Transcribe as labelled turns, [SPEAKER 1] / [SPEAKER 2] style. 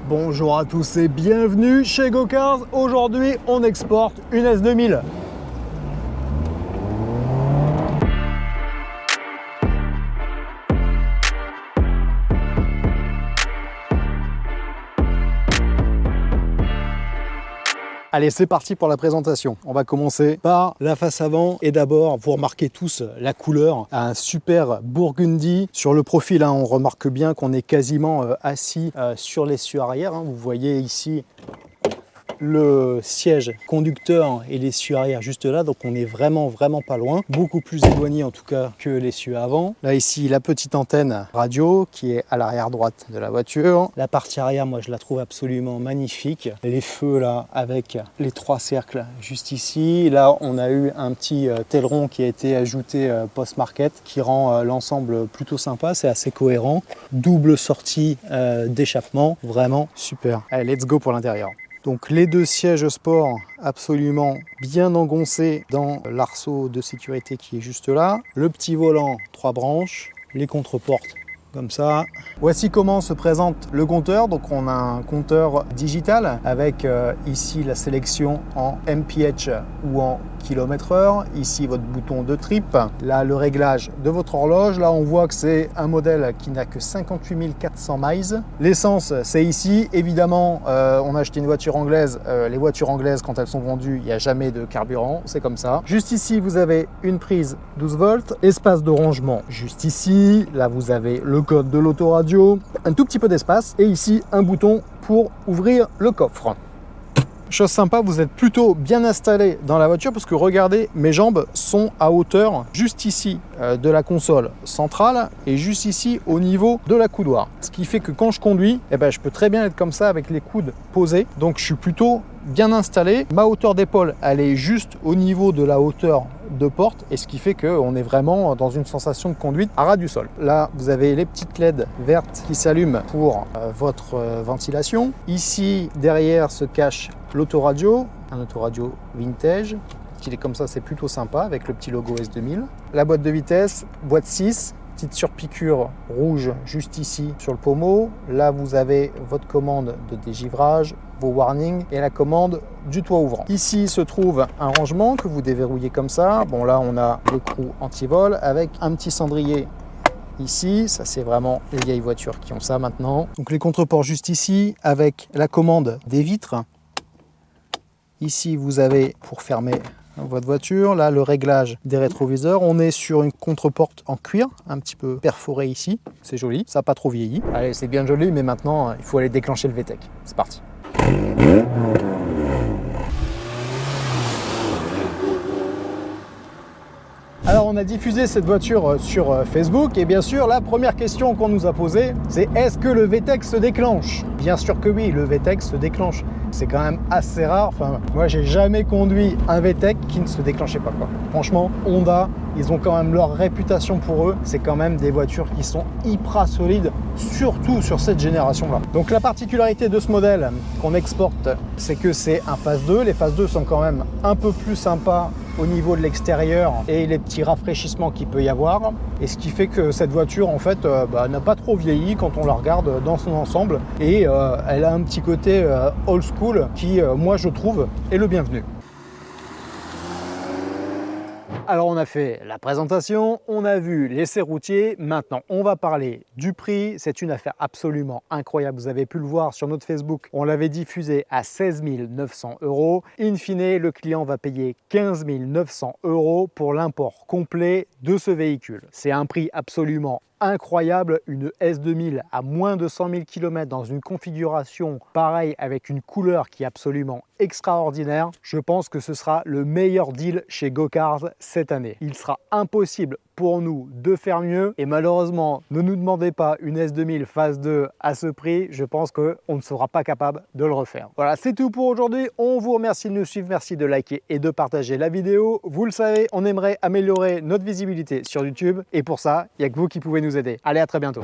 [SPEAKER 1] Bonjour à tous et bienvenue chez GoCars. Aujourd'hui, on exporte une S2000. Allez, c'est parti pour la présentation. On va commencer par la face avant et d'abord, vous remarquez tous la couleur, un super burgundy. Sur le profil, on remarque bien qu'on est quasiment assis sur l'essieu arrière. Vous voyez ici le siège conducteur et l'essieu arrière juste là, donc on est vraiment pas loin, beaucoup plus éloigné en tout cas que l'essieu avant. Là ici la petite antenne radio qui est à l'arrière droite de la voiture. La partie arrière, moi je la trouve absolument magnifique, les feux là avec les trois cercles juste ici. Là on a eu un petit aileron qui a été ajouté post-market qui rend l'ensemble plutôt sympa, c'est assez cohérent. Double sortie d'échappement, vraiment super. Allez, let's go pour l'intérieur. Donc les deux sièges sport absolument bien engoncés dans l'arceau de sécurité qui est juste là. Le petit volant, 3 branches, les contreportes comme ça. Voici comment se présente le compteur. Donc on a un compteur digital avec ici la sélection en mph ou en km/h. Ici votre bouton de trip. Là le réglage de votre horloge. Là on voit que c'est un modèle qui n'a que 58 400 miles. L'essence c'est ici. Évidemment on a acheté une voiture anglaise. Les voitures anglaises quand elles sont vendues il n'y a jamais de carburant. C'est comme ça. Juste ici vous avez une prise 12 volts. Espace de rangement juste ici. Là vous avez le code de l'autoradio, un tout petit peu d'espace et ici un bouton pour ouvrir le coffre. Chose sympa, vous êtes plutôt bien installé dans la voiture parce que regardez, mes jambes sont à hauteur juste ici de la console centrale et juste ici au niveau de la coudoir. Ce qui fait que quand je conduis, je peux très bien être comme ça avec les coudes posés. Donc je suis plutôt bien installé. Ma hauteur d'épaule, elle est juste au niveau de la hauteur de porte et ce qui fait qu'on est vraiment dans une sensation de conduite à ras du sol. Là, vous avez les petites LED vertes qui s'allument pour votre ventilation. Ici, derrière se cache l'autoradio, un autoradio vintage. Il est comme ça, c'est plutôt sympa avec le petit logo S2000. La boîte de vitesse, boîte 6. Petite surpiqûre rouge juste ici sur le pommeau. Là, vous avez votre commande de dégivrage, vos warnings et la commande du toit ouvrant. Ici se trouve un rangement que vous déverrouillez comme ça. Bon, là, on a l'écrou anti-vol avec un petit cendrier ici. Ça, c'est vraiment les vieilles voitures qui ont ça maintenant. Donc, les contreports juste ici avec la commande des vitres. Ici, vous avez pour fermer votre voiture, là le réglage des rétroviseurs. On est sur une contreporte en cuir, un petit peu perforée ici, c'est joli, ça n'a pas trop vieilli. Allez, c'est bien joli, mais maintenant il faut aller déclencher le VTEC. C'est parti. Alors on a diffusé cette voiture sur Facebook et bien sûr la première question qu'on nous a posée c'est est-ce que le VTEC se déclenche? Bien sûr que oui, le VTEC se déclenche. C'est quand même assez rare, enfin moi j'ai jamais conduit un VTEC qui ne se déclenchait pas quoi. Franchement, Honda, ils ont quand même leur réputation pour eux, c'est quand même des voitures qui sont hyper solides, surtout sur cette génération-là. Donc la particularité de ce modèle qu'on exporte, c'est que c'est un phase 2. Les phases 2 sont quand même un peu plus sympas au niveau de l'extérieur et les petits rafraîchissements qu'il peut y avoir. Et ce qui fait que cette voiture, en fait, n'a pas trop vieilli quand on la regarde dans son ensemble. Et elle a un petit côté old school qui, moi, je trouve, est le bienvenu. Alors on a fait la présentation, on a vu l'essai routier, maintenant on va parler du prix. C'est une affaire absolument incroyable, vous avez pu le voir sur notre Facebook, on l'avait diffusé à 16 900 €. In fine, le client va payer 15 900 € pour l'import complet de ce véhicule. C'est un prix absolument incroyable, une S2000 à moins de 100 000 km dans une configuration pareille avec une couleur qui est absolument extraordinaire. Je pense que ce sera le meilleur deal chez GoCars cette année. Il sera impossible pour nous de faire mieux et malheureusement ne nous demandez pas une S2000 phase 2 à ce prix, je pense qu'on ne sera pas capable de le refaire. Voilà, c'est tout pour aujourd'hui, on vous remercie de nous suivre, merci de liker et de partager la vidéo. Vous le savez, on aimerait améliorer notre visibilité sur YouTube et pour ça, il n'y a que vous qui pouvez nous aider. Allez, à très bientôt.